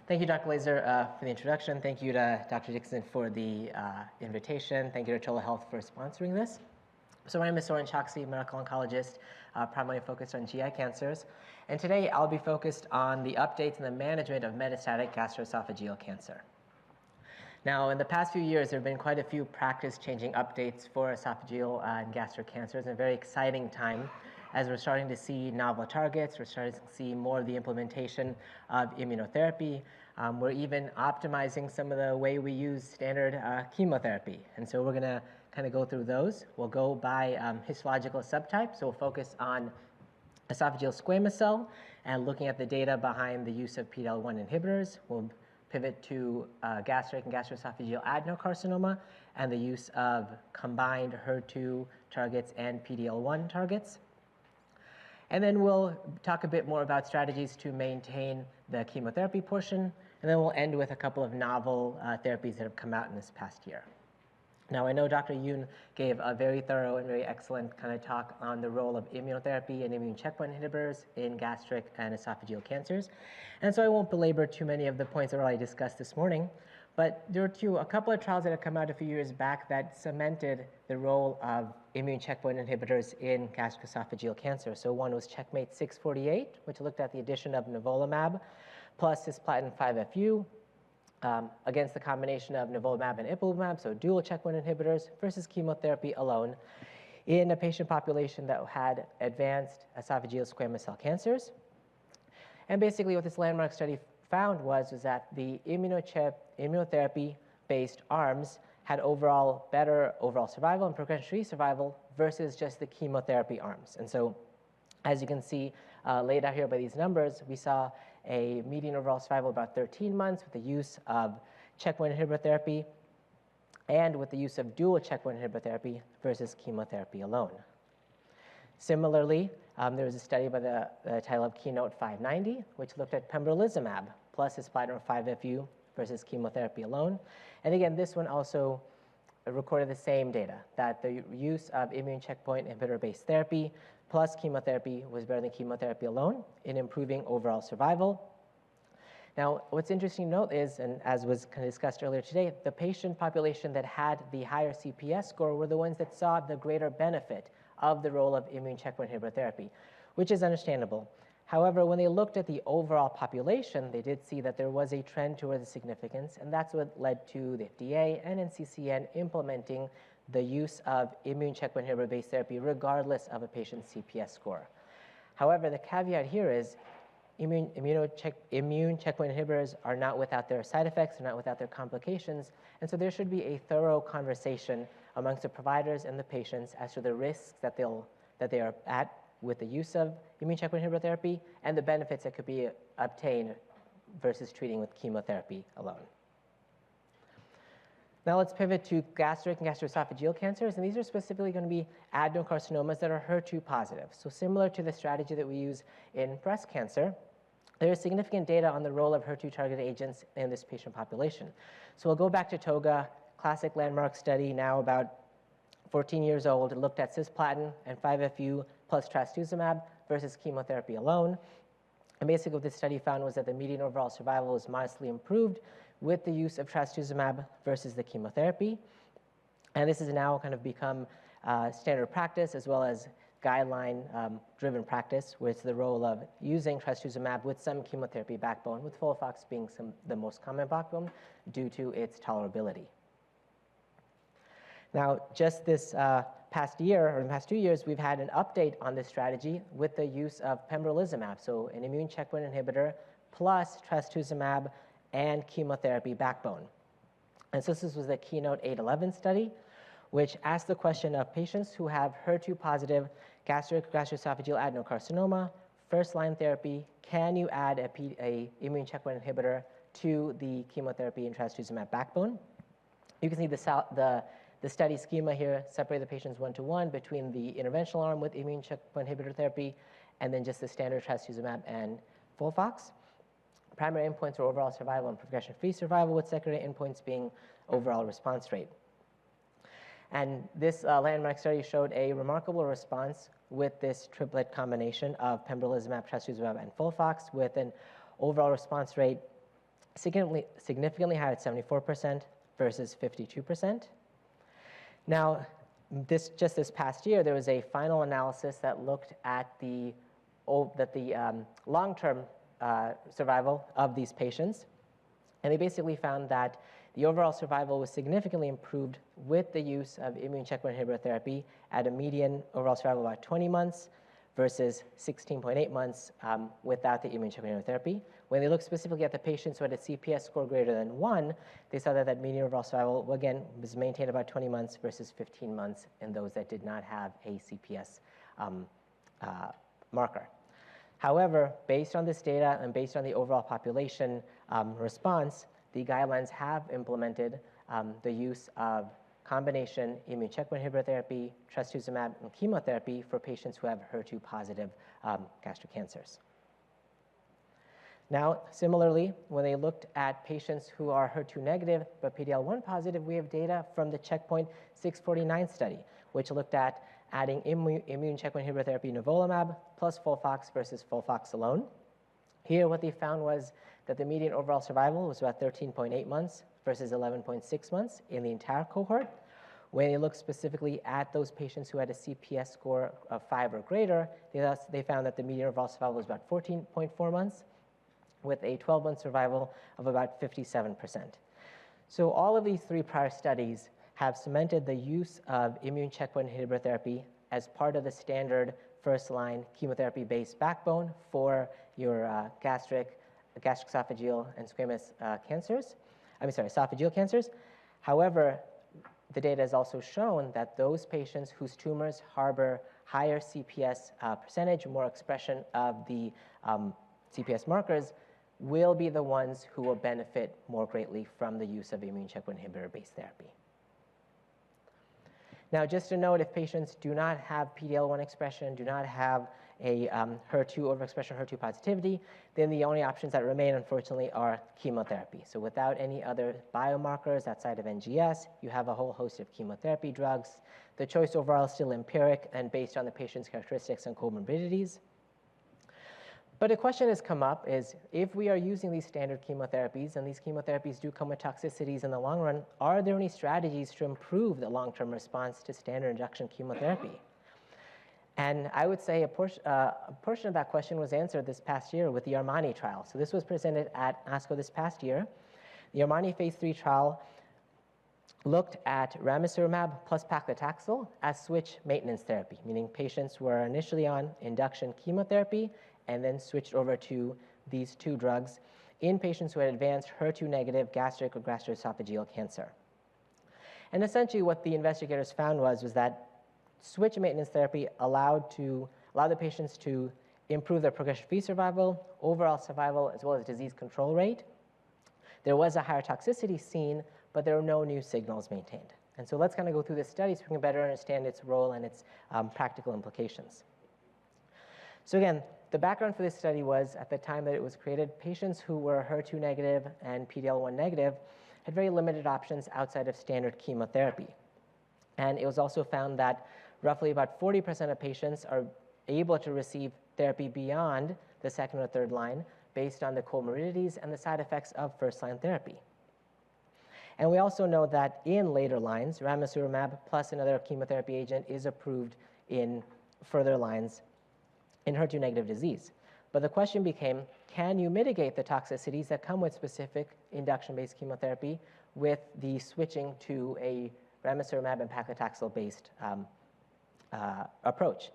Thank you, Dr. Laser, for the introduction. Thank you to Dr. Dixon for the invitation. Thank you to Telehealth for sponsoring this. So my name is Saurin, Chokshi, medical oncologist, primarily focused on GI cancers. And today I'll be focused on the updates in the management of metastatic gastroesophageal cancer. Now, in the past few years, there have been quite a few practice-changing updates for esophageal and gastric cancers, and a very exciting time as we're starting to see novel targets, we're starting to see more of the implementation of immunotherapy. We're even optimizing some of the way we use standard chemotherapy. And so we're going to kind of go through those. We'll go by histological subtype, so we'll focus on esophageal squamous cell and looking at the data behind the use of PD-L1 inhibitors. We'll pivot to gastric and gastroesophageal adenocarcinoma and the use of combined HER2 targets and PD-L1 targets. And then we'll talk a bit more about strategies to maintain the chemotherapy portion, and then we'll end with a couple of novel therapies that have come out in this past year. Now, I know Dr. Yoon gave a very thorough and very excellent kind of talk on the role of immunotherapy and immune checkpoint inhibitors in gastric and esophageal cancers. And so I won't belabor too many of the points that were already discussed this morning, but there were a couple of trials that have come out a few years back that cemented the role of immune checkpoint inhibitors in gastroesophageal cancer. So one was Checkmate 648, which looked at the addition of nivolumab plus cisplatin 5-FU against the combination of nivolumab and ipilimumab, so dual checkpoint inhibitors, versus chemotherapy alone in a patient population that had advanced esophageal squamous cell cancers. And basically what this landmark study found was that the immunotherapy-based arms had better overall survival and progression-free survival versus just the chemotherapy arms. And so, as you can see laid out here by these numbers, we saw a median overall survival of about 13 months with the use of checkpoint inhibitor therapy and with the use of dual checkpoint inhibitor therapy versus chemotherapy alone. Similarly, there was a study by the title of Keynote 590, which looked at pembrolizumab plus cisplatin 5-FU versus chemotherapy alone. And again, this one also recorded the same data, that the use of immune checkpoint inhibitor-based therapy plus chemotherapy was better than chemotherapy alone in improving overall survival. Now, what's interesting to note is, and as was kind of discussed earlier today, the patient population that had the higher CPS score were the ones that saw the greater benefit of the role of immune checkpoint inhibitor therapy, which is understandable. However, when they looked at the overall population, they did see that there was a trend towards significance, and that's what led to the FDA and NCCN implementing the use of immune checkpoint inhibitor-based therapy regardless of a patient's CPS score. However, the caveat here is immune checkpoint inhibitors are not without their side effects, they're not without their complications, and so there should be a thorough conversation amongst the providers and the patients as to the risks that they are at with the use of immune checkpoint inhibitor therapy and the benefits that could be obtained versus treating with chemotherapy alone. Now let's pivot to gastric and gastroesophageal cancers, and these are specifically going to be adenocarcinomas that are HER2 positive. So similar to the strategy that we use in breast cancer, there is significant data on the role of HER2 targeted agents in this patient population. So we'll go back to TOGA, classic landmark study, now about 14 years old. It looked at cisplatin and 5-FU plus trastuzumab versus chemotherapy alone. And basically what this study found was that the median overall survival was modestly improved with the use of trastuzumab versus the chemotherapy. And this has now kind of become standard practice as well as guideline-driven practice, with the role of using trastuzumab with some chemotherapy backbone, with FOLFOX being the most common backbone due to its tolerability. Now, just this past year, or the past 2 years, we've had an update on this strategy with the use of pembrolizumab, so an immune checkpoint inhibitor plus trastuzumab and chemotherapy backbone. And so this was the Keynote 811 study, which asked the question of patients who have HER2 positive gastroesophageal adenocarcinoma, first-line therapy, can you add a immune checkpoint inhibitor to the chemotherapy and trastuzumab backbone? You can see the study schema here, separate the patients one-to-one between the interventional arm with immune checkpoint inhibitor therapy and then just the standard trastuzumab and FOLFOX. Primary endpoints were overall survival and progression-free survival, with secondary endpoints being overall response rate. And this landmark study showed a remarkable response with this triplet combination of pembrolizumab, trastuzumab, and FOLFOX, with an overall response rate significantly higher at 74% versus 52%. Now, just this past year, there was a final analysis that looked at the long-term survival of these patients. And they basically found that the overall survival was significantly improved with the use of immune checkpoint inhibitor therapy at a median overall survival of about 20 months versus 16.8 months without the immune checkpoint inhibitor therapy. When they looked specifically at the patients who had a CPS score greater than 1, they saw that median overall survival, again, was maintained about 20 months versus 15 months in those that did not have a CPS marker. However, based on this data and based on the overall population response, the guidelines have implemented the use of combination immune checkpoint inhibitor therapy, trastuzumab, and chemotherapy for patients who have HER2-positive gastric cancers. Now, similarly, when they looked at patients who are HER2-negative but PD-L1 positive, we have data from the Checkpoint 649 study, which looked at adding immune checkpoint inhibitor therapy nivolumab plus FOLFOX versus FOLFOX alone. Here, what they found was that the median overall survival was about 13.8 months versus 11.6 months in the entire cohort. When they looked specifically at those patients who had a CPS score of 5 or greater, they found that the median overall survival was about 14.4 months with a 12-month survival of about 57%. So all of these three prior studies have cemented the use of immune checkpoint inhibitor therapy as part of the standard first-line chemotherapy-based backbone for your gastroesophageal and squamous cancers. Esophageal cancers. However, the data has also shown that those patients whose tumors harbor higher CPS percentage, more expression of the CPS markers, will be the ones who will benefit more greatly from the use of immune checkpoint inhibitor-based therapy. Now, just to note, if patients do not have PD-L1 expression, do not have a HER2 overexpression, HER2 positivity, then the only options that remain, unfortunately, are chemotherapy. So without any other biomarkers outside of NGS, you have a whole host of chemotherapy drugs. The choice overall is still empiric and based on the patient's characteristics and comorbidities. But a question has come up is, if we are using these standard chemotherapies, and these chemotherapies do come with toxicities in the long run, are there any strategies to improve the long-term response to standard injection chemotherapy? And I would say a portion of that question was answered this past year with the Armani trial. So this was presented at ASCO this past year. The Armani phase 3 trial looked at ramucirumab plus paclitaxel as switch maintenance therapy, meaning patients were initially on induction chemotherapy and then switched over to these two drugs in patients who had advanced HER2-negative gastric or gastroesophageal cancer. And essentially what the investigators found was that switch maintenance therapy allowed the patients to improve their progression-free survival, overall survival, as well as disease control rate. There was a higher toxicity seen, but there were no new signals maintained. And so let's kind of go through this study so we can better understand its role and its practical implications. So again, the background for this study was, at the time that it was created, patients who were HER2 negative and PD-L1 negative had very limited options outside of standard chemotherapy. And it was also found that roughly about 40% of patients are able to receive therapy beyond the second or third line based on the comorbidities and the side effects of first-line therapy. And we also know that in later lines, ramucirumab plus another chemotherapy agent is approved in further lines in HER2-negative disease. But the question became, can you mitigate the toxicities that come with specific induction-based chemotherapy with the switching to a ramucirumab and paclitaxel-based approach?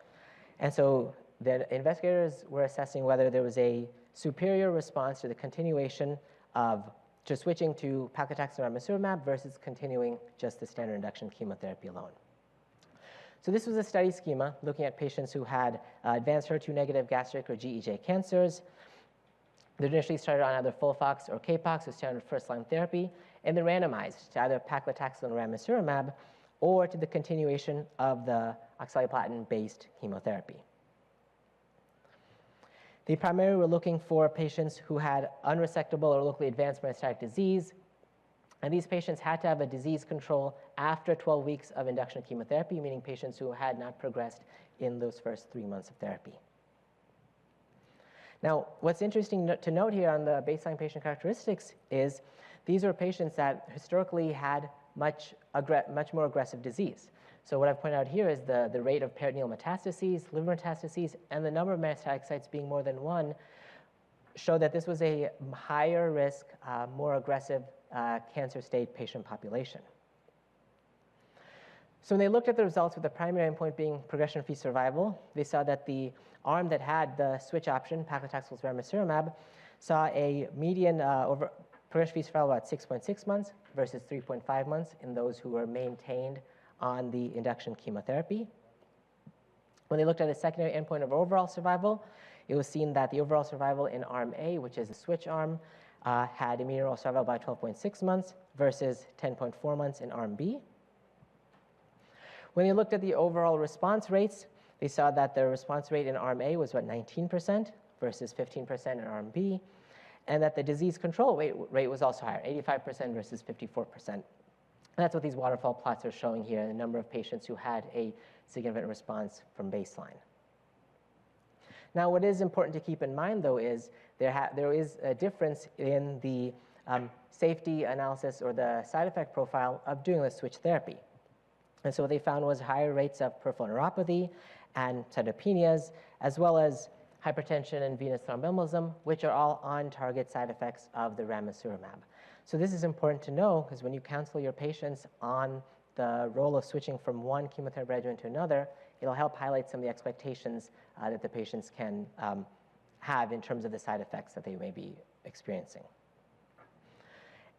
And so the investigators were assessing whether there was a superior response to the continuation of just switching to paclitaxel and ramucirumab versus continuing just the standard induction chemotherapy alone. So this was a study schema looking at patients who had advanced HER2-negative gastric or GEJ cancers. They initially started on either FOLFOX or CAPOX, or standard first-line therapy, and then randomized to either paclitaxel and ramucirumab or to the continuation of the oxaliplatin-based chemotherapy. They primarily were looking for patients who had unresectable or locally advanced metastatic disease, and these patients had to have a disease control after 12 weeks of induction chemotherapy, meaning patients who had not progressed in those first 3 months of therapy. Now, what's interesting to note here on the baseline patient characteristics is these are patients that historically had much more aggressive disease. So what I've pointed out here is the rate of peritoneal metastases, liver metastases, and the number of metastatic sites being more than one show that this was a higher risk, more aggressive cancer state patient population. So when they looked at the results with the primary endpoint being progression-free survival, they saw that the arm that had the switch option, paclitaxel plus ramucirumab, saw a median progression-free survival about 6.6 months versus 3.5 months in those who were maintained on the induction chemotherapy. When they looked at the secondary endpoint of overall survival, it was seen that the overall survival in arm A, which is the switch arm, had a median overall survival by 12.6 months versus 10.4 months in arm B. When they looked at the overall response rates, they saw that the response rate in arm A was about 19% versus 15% in arm B, and that the disease control rate was also higher, 85% versus 54%. And that's what these waterfall plots are showing here, the number of patients who had a significant response from baseline. Now, what is important to keep in mind, though, is there is a difference in the safety analysis or the side effect profile of doing the switch therapy. And so what they found was higher rates of peripheral neuropathy and cytopenias, as well as hypertension and venous thromboembolism, which are all on-target side effects of the ramucirumab. So this is important to know because when you counsel your patients on the role of switching from one chemotherapy regimen to another, it'll help highlight some of the expectations that the patients can have in terms of the side effects that they may be experiencing.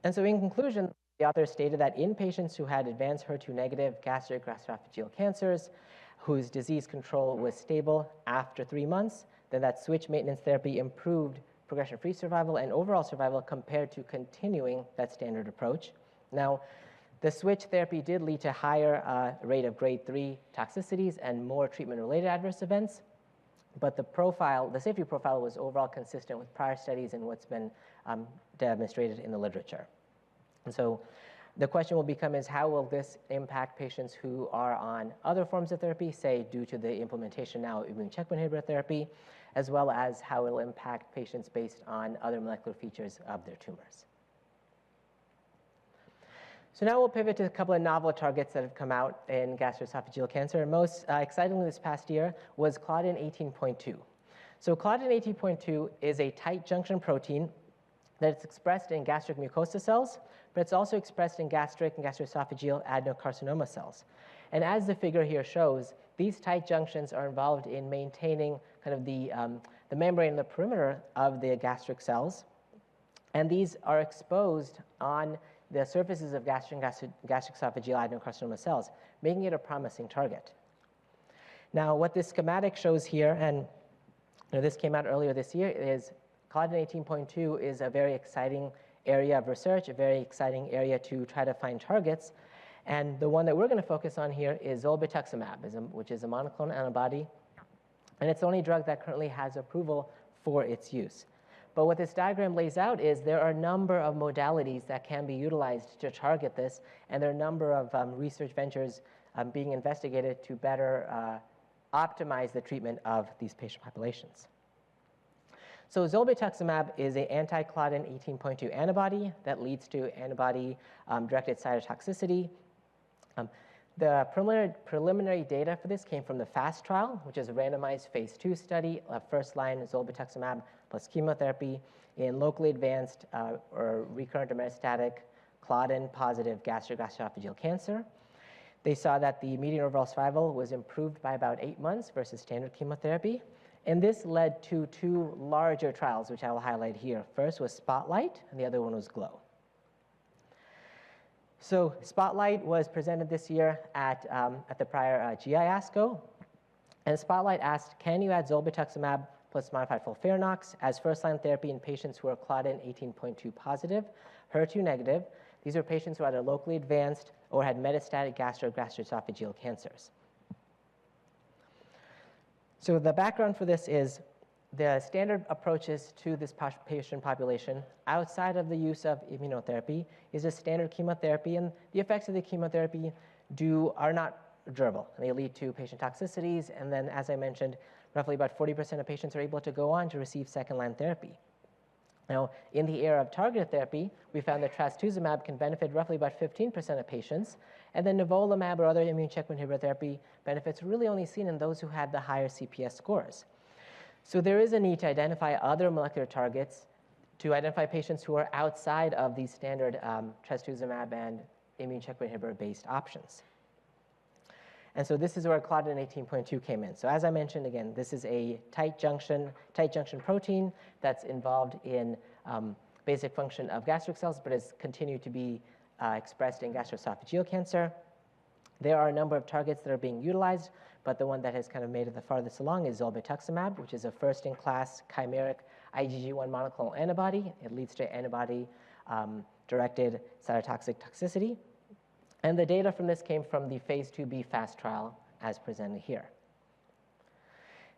And so in conclusion, the author stated that in patients who had advanced HER2-negative gastric gastroesophageal cancers, whose disease control was stable after 3 months, then that switch maintenance therapy improved progression-free survival and overall survival compared to continuing that standard approach. Now, the switch therapy did lead to higher rate of grade 3 toxicities and more treatment-related adverse events, but the safety profile was overall consistent with prior studies and what's been demonstrated in the literature. And so the question will become is how will this impact patients who are on other forms of therapy, say due to the implementation now of immune checkpoint inhibitor therapy, as well as how it will impact patients based on other molecular features of their tumors. So now we'll pivot to a couple of novel targets that have come out in gastroesophageal cancer. And most excitingly this past year was Claudin 18.2. So Claudin 18.2 is a tight junction protein that's expressed in gastric mucosa cells, but it's also expressed in gastric and gastroesophageal adenocarcinoma cells. And as the figure here shows, these tight junctions are involved in maintaining kind of the membrane and the perimeter of the gastric cells. And these are exposed on the surfaces of gastric and gastroesophageal adenocarcinoma cells, making it a promising target. Now, what this schematic shows here, and this came out earlier this year, is Claudin 18.2 is a very exciting area of research, a very exciting area to try to find targets. And the one that we're going to focus on here is zolbetuximab, which is a monoclonal antibody. And it's the only drug that currently has approval for its use. But what this diagram lays out is there are a number of modalities that can be utilized to target this, and there are a number of research ventures being investigated to better optimize the treatment of these patient populations. So zolbetuximab is an anti-Claudin 18.2 antibody that leads to antibody-directed cytotoxicity. The preliminary data for this came from the FAST trial, which is a randomized phase 2 study of first-line zolbetuximab plus chemotherapy in locally advanced or recurrent or metastatic Claudin-positive gastric gastroesophageal cancer. They saw that the median overall survival was improved by about 8 months versus standard chemotherapy. And this led to 2 larger trials, which I will highlight here. First was Spotlight, and the other one was Glow. So Spotlight was presented this year at the prior GI ASCO. And Spotlight asked, can you add zolbetuximab plus modified FOLFIRINOX as first-line therapy in patients who are Claudin 18.2 positive, HER2 negative? These are patients who either locally advanced or had metastatic gastroesophageal cancers. So the background for this is the standard approaches to this patient population outside of the use of immunotherapy is a standard chemotherapy, and the effects of the chemotherapy are not durable. They lead to patient toxicities, and then, as I mentioned, roughly about 40% of patients are able to go on to receive second-line therapy. Now, in the era of targeted therapy, we found that trastuzumab can benefit roughly about 15% of patients, and then nivolumab or other immune checkpoint inhibitor therapy benefits really only seen in those who had the higher CPS scores. So there is a need to identify other molecular targets to identify patients who are outside of these standard trastuzumab and immune checkpoint inhibitor-based options. And so this is where claudin 18.2 came in. So as I mentioned, again, this is a tight junction protein that's involved in basic function of gastric cells, but has continued to be expressed in gastroesophageal cancer. There are a number of targets that are being utilized, but the one that has kind of made it the farthest along is zolbetuximab, which is a first-in-class chimeric IgG1 monoclonal antibody. It leads to antibody-directed cytotoxic toxicity. And the data from this came from the phase 2b FAST trial as presented here.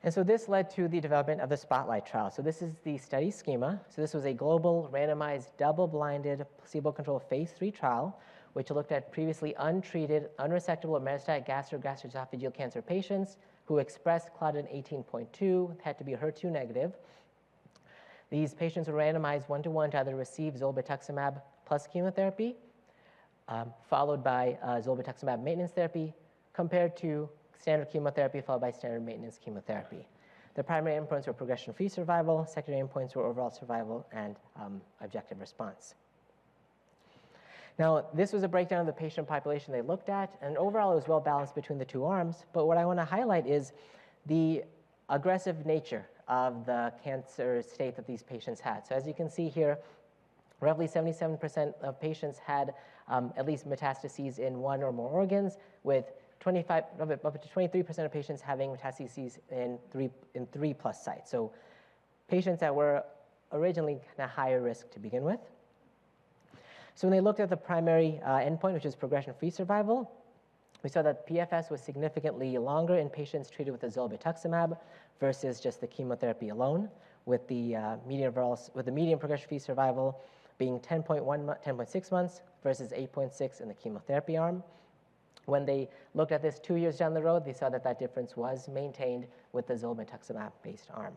And so this led to the development of the SPOTLIGHT trial. So this is the study schema. So this was a global randomized double-blinded placebo-controlled phase 3 trial which looked at previously untreated, unresectable or metastatic gastroesophageal cancer patients who expressed claudin 18.2, had to be HER2 negative. These patients were randomized 1-to-1 to either receive zolbetuximab plus chemotherapy, followed by zolbetuximab maintenance therapy, compared to standard chemotherapy followed by standard maintenance chemotherapy. The primary endpoints were progression-free survival, secondary endpoints were overall survival, and objective response. Now, this was a breakdown of the patient population they looked at, and overall it was well balanced between the two arms, but what I want to highlight is the aggressive nature of the cancer state that these patients had. So as you can see here, roughly 77% of patients had at least metastases in one or more organs, with up to 23% of patients having metastases in three plus sites. So patients that were originally kind of higher risk to begin with. So when they looked at the primary endpoint, which is progression-free survival, we saw that PFS was significantly longer in patients treated with the zolbetuximab versus just the chemotherapy alone, with the median progression-free survival being 10.6 months versus 8.6 in the chemotherapy arm. When they looked at this 2 years down the road, they saw that that difference was maintained with the zolbetuximab-based arm.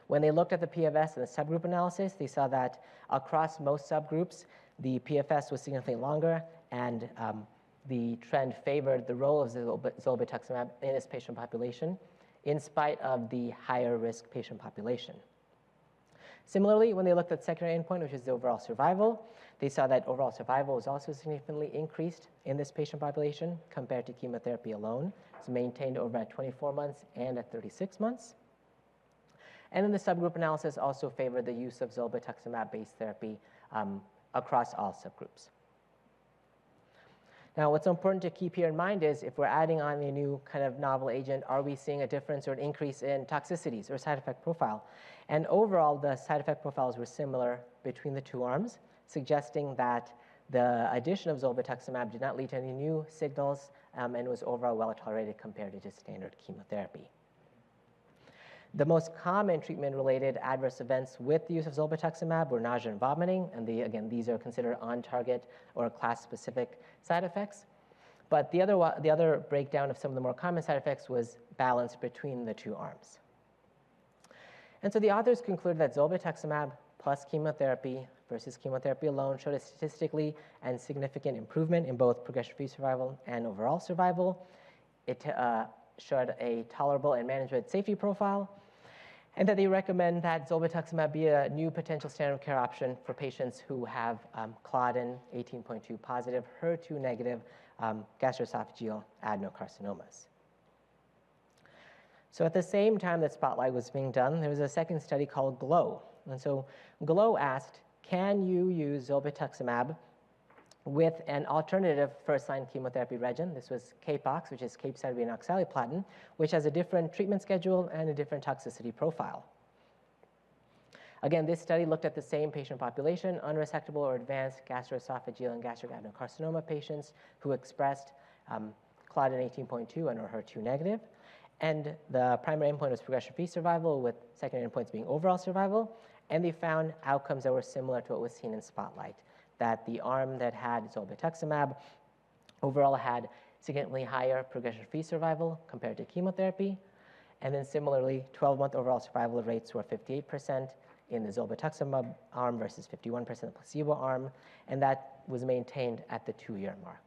When they looked at the PFS and the subgroup analysis, they saw that across most subgroups, the PFS was significantly longer, and the trend favored the role of zolbetuximab in this patient population, in spite of the higher risk patient population. Similarly, when they looked at secondary endpoint, which is the overall survival, they saw that overall survival was also significantly increased in this patient population compared to chemotherapy alone. It's maintained over at 24 months and at 36 months. And then the subgroup analysis also favored the use of zolbetuximab-based therapy across all subgroups. Now, what's important to keep here in mind is if we're adding on a new kind of novel agent, are we seeing a difference or an increase in toxicities or side effect profile? And overall, the side effect profiles were similar between the two arms, suggesting that the addition of zolbetuximab did not lead to any new signals and was overall well tolerated compared to just standard chemotherapy. The most common treatment-related adverse events with the use of zolbetuximab were nausea and vomiting, and again, these are considered on-target or class-specific side effects. But the other breakdown of some of the more common side effects was balanced between the two arms. And so the authors concluded that zolbetuximab plus chemotherapy versus chemotherapy alone showed a statistically and significant improvement in both progression-free survival and overall survival. It showed a tolerable and manageable safety profile, and that they recommend that zolbetuximab be a new potential standard of care option for patients who have claudin 18.2 positive, HER2 negative gastroesophageal adenocarcinomas. So at the same time that SPOTLIGHT was being done, there was a second study called GLOW. And so GLOW asked, can you use zolbetuximab with an alternative first-line chemotherapy regimen? This was CAPOX, which is capecitabine oxaliplatin, which has a different treatment schedule and a different toxicity profile. Again, this study looked at the same patient population, unresectable or advanced gastroesophageal and gastric adenocarcinoma patients who expressed claudin 18.2 and or HER2 negative. And the primary endpoint was progression-free survival, with secondary endpoints being overall survival. And they found outcomes that were similar to what was seen in SPOTLIGHT, that the arm that had zolbetuximab overall had significantly higher progression-free survival compared to chemotherapy, And then similarly, 12-month overall survival rates were 58% in the zolbetuximab arm versus 51% in the placebo arm, and that was maintained at the 2-year mark.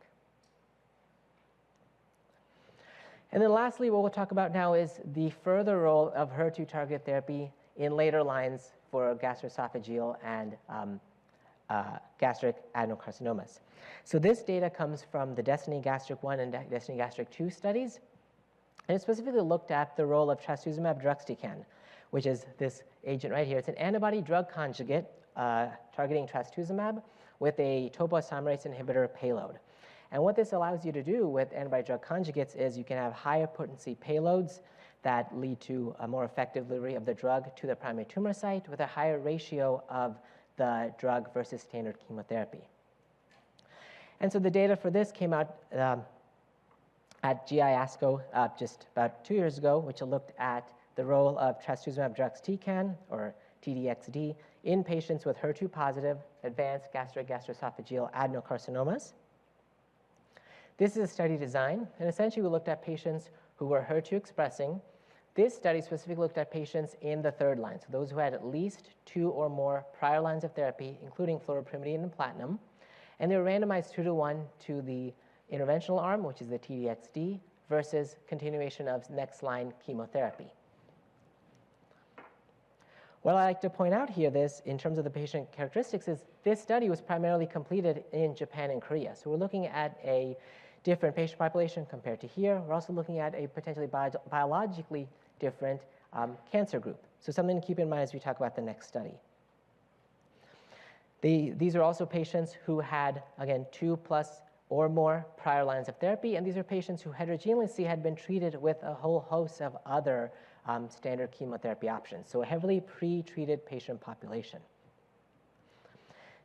And then lastly, what we'll talk about now is the further role of HER2 targeted therapy in later lines for gastroesophageal and gastric adenocarcinomas. So this data comes from the DESTINY-Gastric 1 and DESTINY-Gastric 2 studies, and it specifically looked at the role of trastuzumab deruxtecan, which is this agent right here. It's an antibody-drug conjugate targeting trastuzumab with a topoisomerase inhibitor payload. And what this allows you to do with antibody-drug conjugates is you can have higher potency payloads that lead to a more effective delivery of the drug to the primary tumor site with a higher ratio of the drug versus standard chemotherapy. And so the data for this came out at GI ASCO just about 2 years ago, which looked at the role of trastuzumab deruxtecan, or TDXD, in patients with HER2-positive advanced gastroesophageal adenocarcinomas. This is a study design, and essentially we looked at patients who were HER2 expressing. This study specifically looked at patients in the third line, so those who had at least 2 or more prior lines of therapy, including fluoropyrimidine and platinum, and they were randomized 2-to-1 to the interventional arm, which is the TDXD, versus continuation of next line chemotherapy. What I like to point out here in terms of the patient characteristics is this study was primarily completed in Japan and Korea. So we're looking at a different patient population compared to here. We're also looking at a potentially biologically different cancer group. So something to keep in mind as we talk about the next study. These are also patients who had, again, 2+ or more prior lines of therapy, and these are patients who heterogeneously had been treated with a whole host of other standard chemotherapy options, so a heavily pre-treated patient population.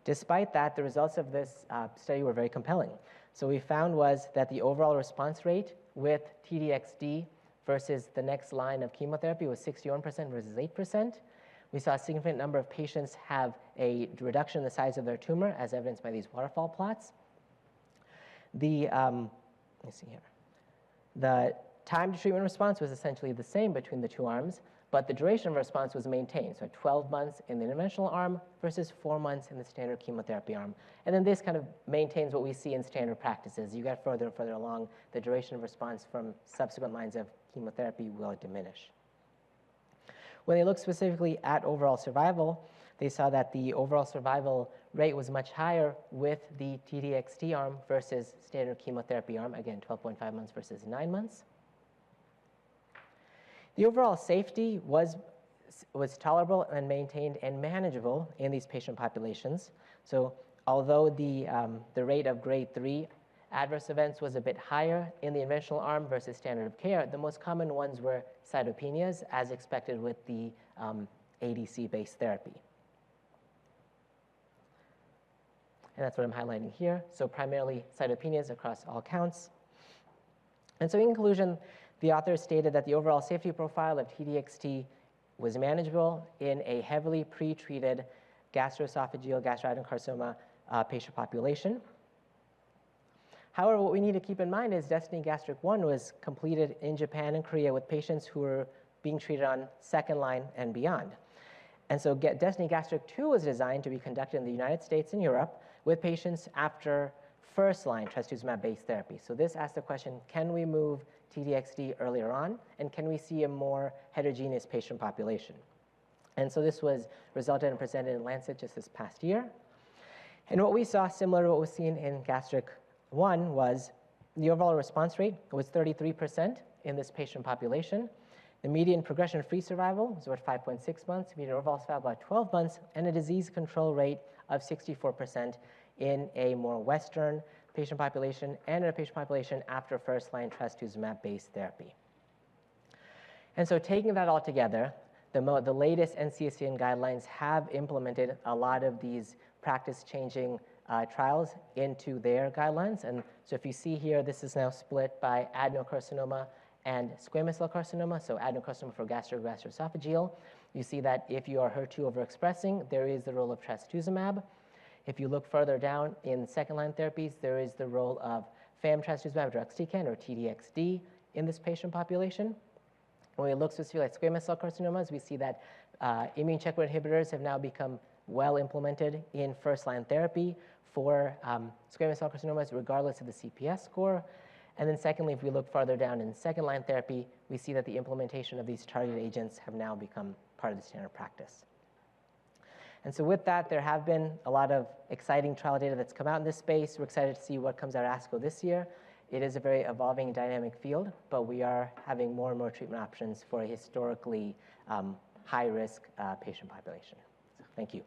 Despite that, the results of this study were very compelling. So we found was that the overall response rate with TDXD versus the next line of chemotherapy was 61% versus 8%. We saw a significant number of patients have a reduction in the size of their tumor, as evidenced by these waterfall plots. The time to treatment response was essentially the same between the two arms, but the duration of response was maintained. So 12 months in the interventional arm versus 4 months in the standard chemotherapy arm. And then this kind of maintains what we see in standard practices. You get further and further along, the duration of response from subsequent lines of chemotherapy will diminish. When they looked specifically at overall survival, they saw that the overall survival rate was much higher with the TDXD arm versus standard chemotherapy arm, again, 12.5 months versus 9 months. The overall safety was tolerable and maintained and manageable in these patient populations. So although the rate of grade 3 adverse events was a bit higher in the interventional arm versus standard of care, the most common ones were cytopenias, as expected with the ADC-based therapy. And that's what I'm highlighting here. So primarily cytopenias across all counts. And so in conclusion, the authors stated that the overall safety profile of TDXD was manageable in a heavily pre-treated gastroesophageal gastroadenocarcinoma patient population. However, what we need to keep in mind is DESTINY-Gastric 1 was completed in Japan and Korea with patients who were being treated on second line and beyond. And so DESTINY-Gastric 2 was designed to be conducted in the United States and Europe with patients after first-line trastuzumab-based therapy. So this asks the question, can we move TDXD earlier on, and can we see a more heterogeneous patient population? And so this was resulted and presented in Lancet just this past year. And what we saw, similar to what was seen in Gastric 1, was the overall response rate was 33% in this patient population. The median progression-free survival was about 5.6 months, median overall survival about 12 months, and a disease control rate of 64% in a more Western patient population and in a patient population after first-line trastuzumab-based therapy. And so taking that all together, the latest NCCN guidelines have implemented a lot of these practice-changing trials into their guidelines. And so if you see here, this is now split by adenocarcinoma and squamous cell carcinoma, so adenocarcinoma for gastroesophageal. You see that if you are HER2 overexpressing, there is the role of trastuzumab. If you look further down in second-line therapies, there is the role of trastuzumab deruxtecan, or TDXD, in this patient population. When we look specifically at squamous cell carcinomas, we see that immune checkpoint inhibitors have now become well implemented in first-line therapy for squamous cell carcinomas, regardless of the CPS score. And then secondly, if we look farther down in second-line therapy, we see that the implementation of these targeted agents have now become part of the standard practice. And so with that, there have been a lot of exciting trial data that's come out in this space. We're excited to see what comes out of ASCO this year. It is a very evolving, dynamic field, but we are having more and more treatment options for a historically high-risk patient population. So thank you.